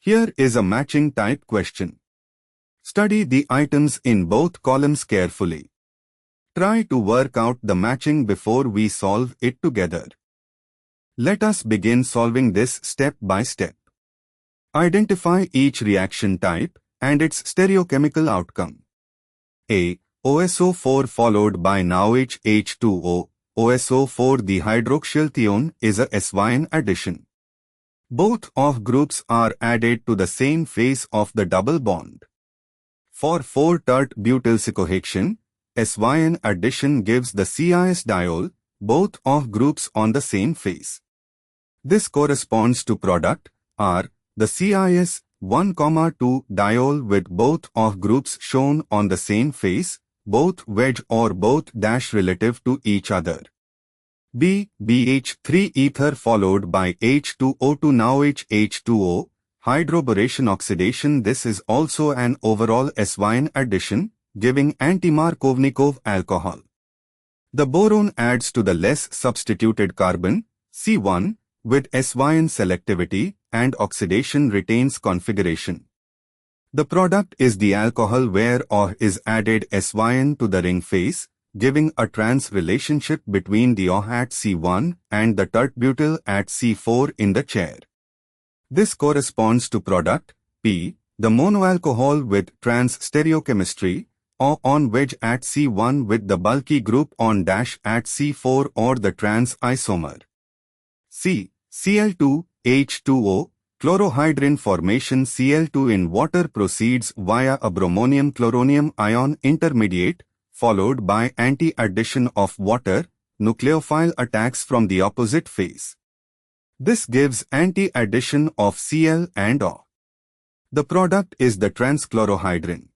Here is a matching type question. Study the items in both columns carefully. Try to work out the matching before we solve it together. Let us begin solving this step by step. Identify each reaction type and its stereochemical outcome. A. OSO4 followed by NaOH H2O. OSO4, the hydroxyl thione, is a SYN addition. Both of groups are added to the same face of the double bond. For 4-tert-butyl-cyclohexane, SYN addition gives the CIS diol, both of groups on the same face. This corresponds to product R, the CIS 1,2 diol with both of groups shown on the same face, both wedge or both dash relative to each other. B. BH3 ether followed by H2O to NaOH H2O, hydroboration oxidation. This is also an overall SYN addition, giving anti-Markovnikov alcohol. The boron adds to the less substituted carbon, C1, with SYN selectivity, and oxidation retains configuration. The product is the alcohol where OH is added SYN to the ring face, giving a trans relationship between the OH at C1 and the tert-butyl at C4 in the chair. This corresponds to product P, the monoalcohol with trans stereochemistry, OH on wedge at C1 with the bulky group on dash at C4 or the trans isomer. C. Cl2, H2O, chlorohydrin formation. Cl2 in water proceeds via a bromonium-chloronium ion intermediate, followed by anti-addition of water, nucleophile attacks from the opposite face. This gives anti-addition of Cl and O. The product is the trans-chlorohydrin.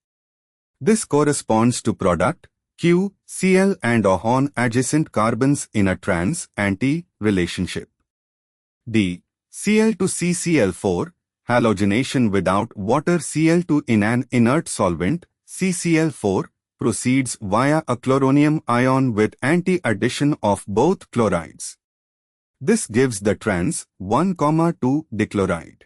This corresponds to product Q, Cl and O on adjacent carbons in a trans-anti relationship. D. Cl to CCl4, halogenation without water. Cl2 in an inert solvent, CCl4, proceeds via a chloronium ion with anti-addition of both chlorides. This gives the trans 1,2 dichloride.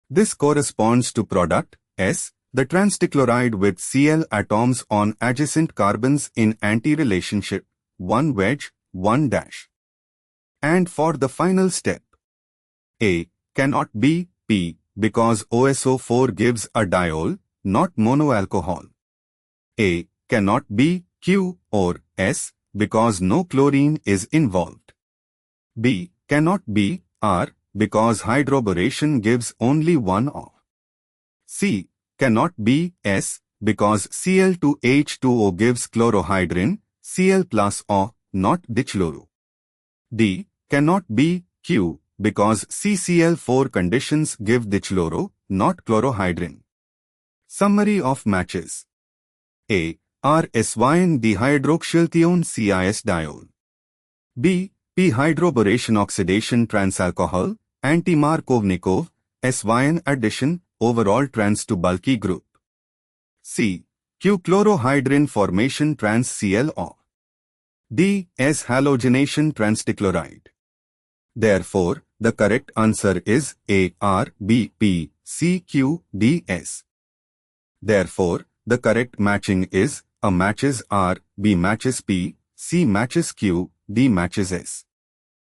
This corresponds to product S, the trans-dichloride with Cl atoms on adjacent carbons in anti-relationship, 1 wedge, 1 dash. And for the final step, A cannot be P because OSO4 gives a diol, not monoalcohol. A cannot be Q or S because no chlorine is involved. B cannot be R because hydroboration gives only one O. C cannot be S because Cl2H2O gives chlorohydrin, Cl plus O, not dichloro. D cannot be Q because CCl4 conditions give dichloro, not chlorohydrin. Summary of matches. A. R SYN dihydroxyl thione CIS diol. B. P hydroboration oxidation transalcohol, anti-Markovnikov, SYN addition, overall trans to bulky group. C. Q chlorohydrin formation trans ClO. D. S halogenation transdichloride. Therefore, the correct answer is A, R, B, P, C, Q, D, S. Therefore, the correct matching is A matches R, B matches P, C matches Q, D matches S.